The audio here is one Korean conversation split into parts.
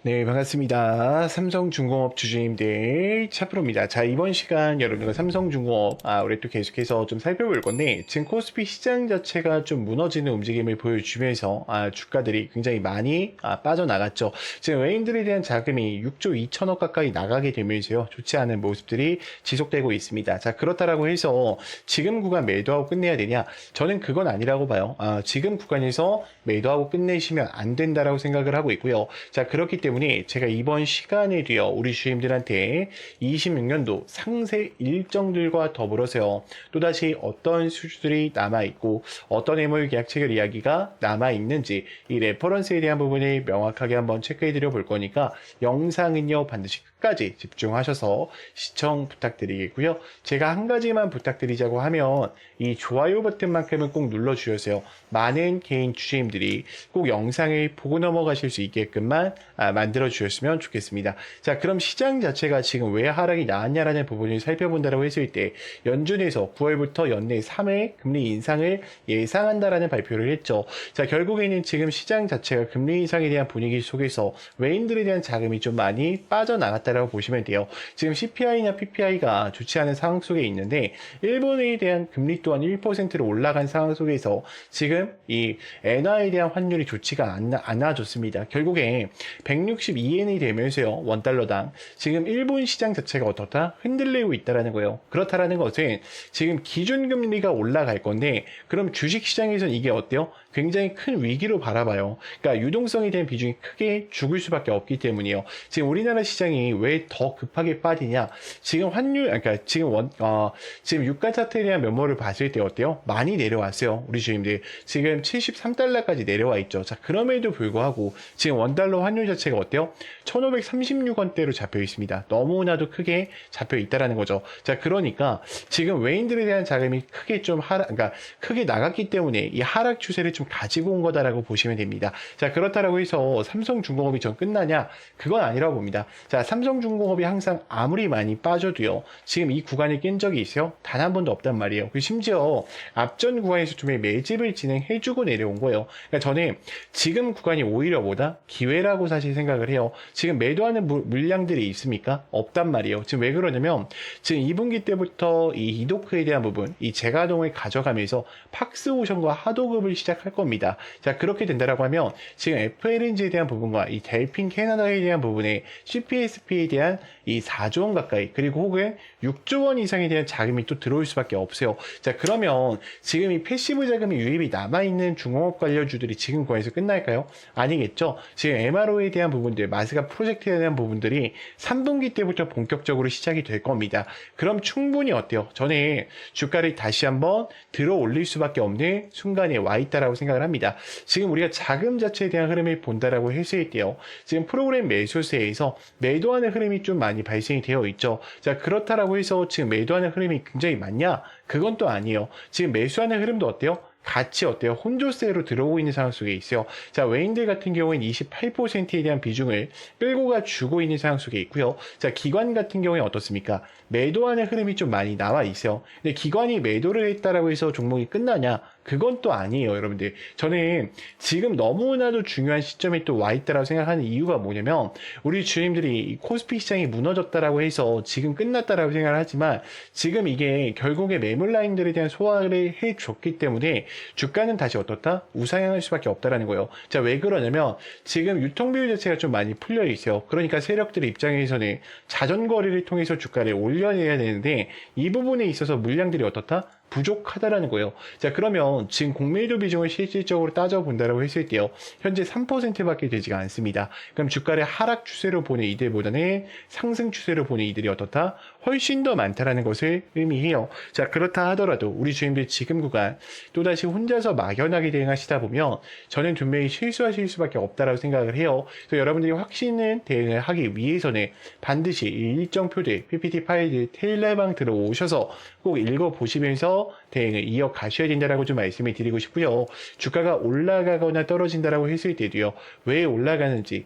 네, 반갑습니다. 삼성중공업 주주님들 차프로입니다. 자, 이번 시간 여러분들과 삼성중공업, 우리 또 계속해서 좀 살펴볼 건데, 지금 코스피 시장 자체가 좀 무너지는 움직임을 보여주면서, 주가들이 굉장히 많이, 빠져나갔죠. 지금 외인들에 대한 자금이 6조 2천억 가까이 나가게 되면서요, 좋지 않은 모습들이 지속되고 있습니다. 자, 그렇다라고 해서 지금 구간 매도하고 끝내야 되냐? 저는 그건 아니라고 봐요. 지금 구간에서 매도하고 끝내시면 안 된다라고 생각을 하고 있고요. 자, 그렇기 때문에 제가 이번 시간에도요, 우리 주임들한테 26년도 상세 일정들과 더불어서요, 또다시 어떤 수주들이 남아있고, 어떤 MOU 계약 체결 이야기가 남아있는지, 이 레퍼런스에 대한 부분을 명확하게 한번 체크해드려 볼 거니까, 영상은요, 반드시 끝까지 집중하셔서 시청 부탁드리겠고요. 제가 한 가지만 부탁드리자고 하면, 이 좋아요 버튼만큼은 꼭 눌러주세요. 많은 개인 주주님들이 꼭 영상을 보고 넘어가실 수 있게끔만 만들어 주셨으면 좋겠습니다. 자, 그럼 시장 자체가 지금 왜 하락이 나왔냐라는 부분을 살펴본다고 했을 때 연준에서 9월부터 연내 3회 금리 인상을 예상한다라는 발표를 했죠. 자, 결국에는 지금 시장 자체가 금리 인상에 대한 분위기 속에서 외인들에 대한 자금이 좀 많이 빠져나갔다라고 보시면 돼요. 지금 CPI나 PPI가 좋지 않은 상황 속에 있는데 일본에 대한 금리 또한 1%로 올라간 상황 속에서 지금 이 엔화에 대한 환율이 좋지가 않아졌습니다. 결국에 162엔이 되면서요, 원달러당 지금 일본 시장 자체가 어떻다? 흔들리고 있다라는 거예요. 그렇다라는 것은 지금 기준금리가 올라갈 건데 그럼 주식시장에서는 이게 어때요? 굉장히 큰 위기로 바라봐요. 그러니까 유동성에 대한 비중이 크게 죽을 수밖에 없기 때문이에요. 지금 우리나라 시장이 왜 더 급하게 빠지냐? 지금 환율, 그러니까 지금 유가 차트에 대한 면모를 봤을 때 어때요? 많이 내려왔어요. 우리 주님들. 지금 73달러까지 내려와 있죠. 자, 그럼에도 불구하고 지금 원달러 환율 자체가 어때요? 1536원대로 잡혀 있습니다. 너무나도 크게 잡혀 있다라는 거죠. 자, 그러니까 지금 외인들에 대한 자금이 크게 좀 그러니까 크게 나갔기 때문에 이 하락 추세를 좀 가지고 온 거다라고 보시면 됩니다. 자, 그렇다라고 해서 삼성중공업이 전 끝나냐? 그건 아니라고 봅니다. 자, 삼성중공업이 항상 아무리 많이 빠져도요, 지금 이 구간을 깬 적이 있어요? 단 한 번도 없단 말이에요. 그리고 심지어 앞전 구간에서 좀 매집을 진행해주고 내려온 거예요. 그러니까 저는 지금 구간이 오히려 뭐다? 기회라고 사실 생각을 해요. 지금 매도하는 물량들이 있습니까? 없단 말이에요. 지금 왜 그러냐면 지금 2분기 때부터 이 이도크에 대한 부분, 이 재가동을 가져가면서 팍스오션과 하도급을 시작할 겁니다. 자, 그렇게 된다라고 하면 지금 FLNG에 대한 부분과 이 델핀 캐나다에 대한 부분에 CPSP에 대한 이 4조 원 가까이 그리고 혹은 6조 원 이상에 대한 자금이 또 들어올 수밖에 없어요. 자, 그러면 지금 이 패시브 자금이 유입이 남아있는 중공업 관련주들이 지금 거에서 끝날까요? 아니겠죠. 지금 MRO에 대한 부분들, 마스가 프로젝트에 대한 부분들이 3분기 때부터 본격적으로 시작이 될 겁니다. 그럼 충분히 어때요? 저는 주가를 다시 한번 들어 올릴 수밖에 없는 순간에 와 있다라고 생각을 합니다. 지금 우리가 자금 자체에 대한 흐름을 본다라고 했을 때요. 지금 프로그램 매수세에서 매도하는 흐름이 좀 많이 발생이 되어 있죠. 자, 그렇다라고 해서 지금 매도하는 흐름이 굉장히 많냐? 그건 또 아니에요. 지금 매수하는 흐름도 어때요? 같이 어때요? 혼조세로 들어오고 있는 상황 속에 있어요. 자, 외인들 같은 경우에는 28%에 대한 비중을 끌고 주고 있는 상황 속에 있고요. 자, 기관 같은 경우에 어떻습니까? 매도하는 흐름이 좀 많이 나와 있어요. 근데 기관이 매도를 했다라고 해서 종목이 끝나냐? 그건 또 아니에요, 여러분들. 저는 지금 너무나도 중요한 시점에 또 와 있다라고 생각하는 이유가 뭐냐면 우리 주님들이 코스피 시장이 무너졌다라고 해서 지금 끝났다라고 생각을 하지만 지금 이게 결국에 매물 라인들에 대한 소화를 해줬기 때문에 주가는 다시 어떻다? 우상향할 수밖에 없다라는 거예요. 자, 왜 그러냐면 지금 유통 비율 자체가 좀 많이 풀려 있어요. 그러니까 세력들의 입장에서는 자전거리를 통해서 주가를 올려내야 되는데 이 부분에 있어서 물량들이 어떻다? 부족하다라는 거예요. 자, 그러면 지금 공매도 비중을 실질적으로 따져본다라고 했을 때요. 현재 3%밖에 되지가 않습니다. 그럼 주가를 하락 추세로 보는 이들보다는 상승 추세로 보는 이들이 어떻다? 훨씬 더 많다라는 것을 의미해요. 자, 그렇다 하더라도 우리 주인들 지금 구간 또다시 혼자서 막연하게 대응하시다 보면 저는 분명히 실수하실 수밖에 없다라고 생각을 해요. 그래서 여러분들이 확신은 대응을 하기 위해서는 반드시 일정 표들, PPT 파일들 텔레방 들어오셔서 꼭 읽어보시면서 대응을 이어가셔야 된다라고 좀 말씀을 드리고 싶고요. 주가가 올라가거나 떨어진다라고 했을 때도요. 왜 올라가는지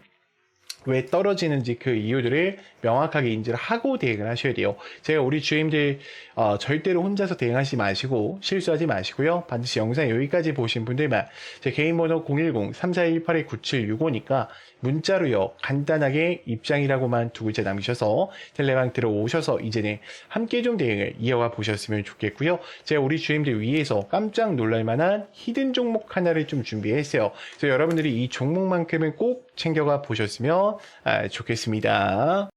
왜 떨어지는지 그 이유들을 명확하게 인지를 하고 대응을 하셔야 돼요. 제가 우리 주임들 절대로 혼자서 대응하지 마시고 실수하지 마시고요. 반드시 영상 여기까지 보신 분들만 제 개인 번호 010-3418-9765니까 문자로요. 간단하게 입장이라고만 두 글자 남기셔서 텔레방 들어오셔서 이제는 함께 좀 대응을 이어가 보셨으면 좋겠고요. 제가 우리 주임들 위해서 깜짝 놀랄 만한 히든 종목 하나를 좀 준비했어요. 그래서 여러분들이 이 종목만큼은 꼭 챙겨가 보셨으면 좋겠습니다.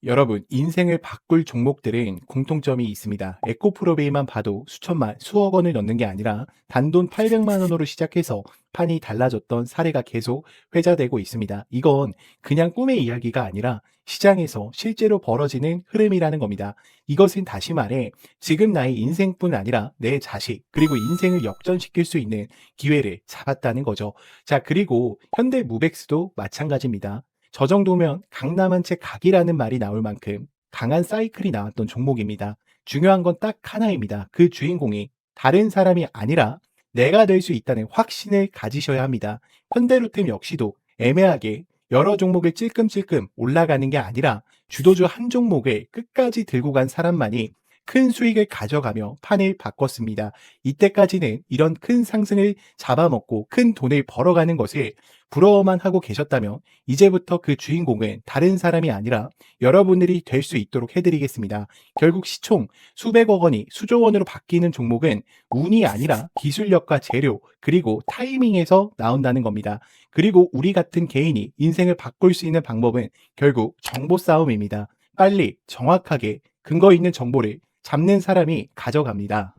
여러분, 인생을 바꿀 종목들은 공통점이 있습니다. 에코프로베이만 봐도 수천만, 수억 원을 넣는 게 아니라 단돈 800만 원으로 시작해서 판이 달라졌던 사례가 계속 회자되고 있습니다. 이건 그냥 꿈의 이야기가 아니라 시장에서 실제로 벌어지는 흐름이라는 겁니다. 이것은 다시 말해 지금 나의 인생뿐 아니라 내 자식 그리고 인생을 역전시킬 수 있는 기회를 잡았다는 거죠. 자, 그리고 현대무백스도 마찬가지입니다. 저 정도면 강남 한 채 각이라는 말이 나올 만큼 강한 사이클이 나왔던 종목입니다. 중요한 건 딱 하나입니다. 그 주인공이 다른 사람이 아니라 내가 될 수 있다는 확신을 가지셔야 합니다. 현대로템 역시도 애매하게 여러 종목을 찔끔찔끔 올라가는 게 아니라 주도주 한 종목을 끝까지 들고 간 사람만이 큰 수익을 가져가며 판을 바꿨습니다. 이때까지는 이런 큰 상승을 잡아먹고 큰 돈을 벌어가는 것을 부러워만 하고 계셨다면 이제부터 그 주인공은 다른 사람이 아니라 여러분들이 될 수 있도록 해드리겠습니다. 결국 시총 수백억 원이 수조 원으로 바뀌는 종목은 운이 아니라 기술력과 재료 그리고 타이밍에서 나온다는 겁니다. 그리고 우리 같은 개인이 인생을 바꿀 수 있는 방법은 결국 정보 싸움입니다. 빨리 정확하게 근거 있는 정보를 잡는 사람이 가져갑니다.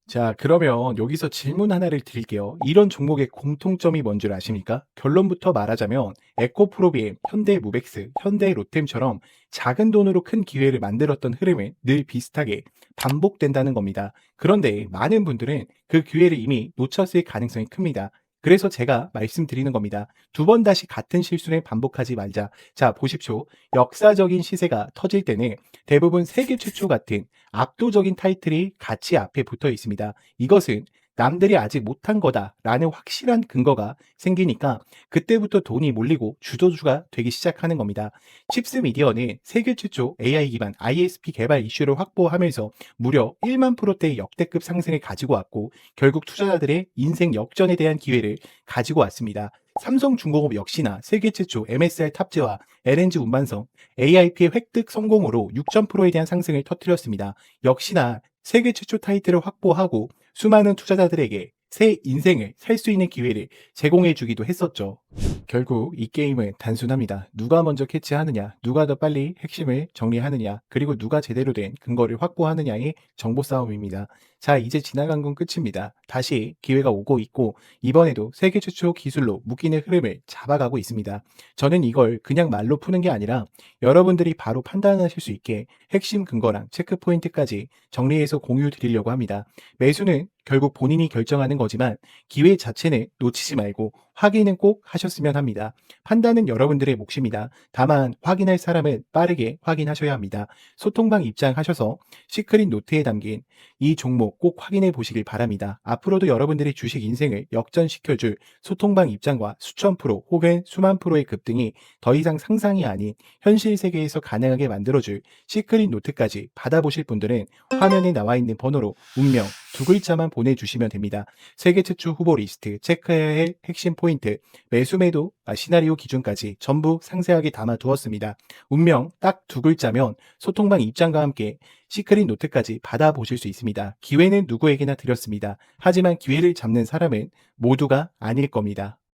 자, 그러면 여기서 질문 하나를 드릴게요. 이런 종목의 공통점이 뭔 줄 아십니까? 결론부터 말하자면 에코프로비엠, 현대무백스, 현대로템처럼 작은 돈으로 큰 기회를 만들었던 흐름은 늘 비슷하게 반복된다는 겁니다. 그런데 많은 분들은 그 기회를 이미 놓쳤을 가능성이 큽니다. 그래서 제가 말씀드리는 겁니다. 두 번 다시 같은 실수를 반복하지 말자. 자, 보십시오. 역사적인 시세가 터질 때는 대부분 세계 최초 같은 압도적인 타이틀이 같이 앞에 붙어 있습니다. 이것은 남들이 아직 못한 거다라는 확실한 근거가 생기니까 그때부터 돈이 몰리고 주도주가 되기 시작하는 겁니다. 칩스 미디어는 세계 최초 AI 기반 ISP 개발 이슈를 확보하면서 무려 1만 프로대의 역대급 상승을 가지고 왔고 결국 투자자들의 인생 역전에 대한 기회를 가지고 왔습니다. 삼성중공업 역시나 세계 최초 MSR 탑재와 LNG 운반선 AIP의 획득 성공으로 6,000%에 대한 상승을 터뜨렸습니다. 역시나 세계 최초 타이틀을 확보하고 수많은 투자자들에게 새 인생을 살 수 있는 기회를 제공해 주기도 했었죠. 결국 이 게임은 단순합니다. 누가 먼저 캐치하느냐, 누가 더 빨리 핵심을 정리하느냐, 그리고 누가 제대로 된 근거를 확보하느냐의 정보 싸움입니다. 자, 이제 지나간 건 끝입니다. 다시 기회가 오고 있고 이번에도 세계 최초 기술로 묶이는 흐름을 잡아가고 있습니다. 저는 이걸 그냥 말로 푸는 게 아니라 여러분들이 바로 판단하실 수 있게 핵심 근거랑 체크 포인트까지 정리해서 공유 드리려고 합니다. 매수는 결국 본인이 결정하는 거지만 기회 자체는 놓치지 말고 확인은 꼭 하셨으면 합니다. 판단은 여러분들의 몫입니다. 다만 확인할 사람은 빠르게 확인하셔야 합니다. 소통방 입장하셔서 시크릿 노트에 담긴 이 종목 꼭 확인해 보시길 바랍니다. 앞으로도 여러분들의 주식 인생을 역전시켜줄 소통방 입장과 수천 프로 혹은 수만 프로의 급등이 더 이상 상상이 아닌 현실 세계에서 가능하게 만들어줄 시크릿 노트까지 받아보실 분들은 화면에 나와 있는 번호로 운명 두 글자만 보내주시면 됩니다. 세계 최초 후보 리스트, 체크해야 할 핵심 포인트, 매수매도 시나리오 기준까지 전부 상세하게 담아두었습니다. 운명 딱 두 글자면 소통방 입장과 함께 시크릿 노트까지 받아보실 수 있습니다. 기회는 누구에게나 드렸습니다. 하지만 기회를 잡는 사람은 모두가 아닐 겁니다.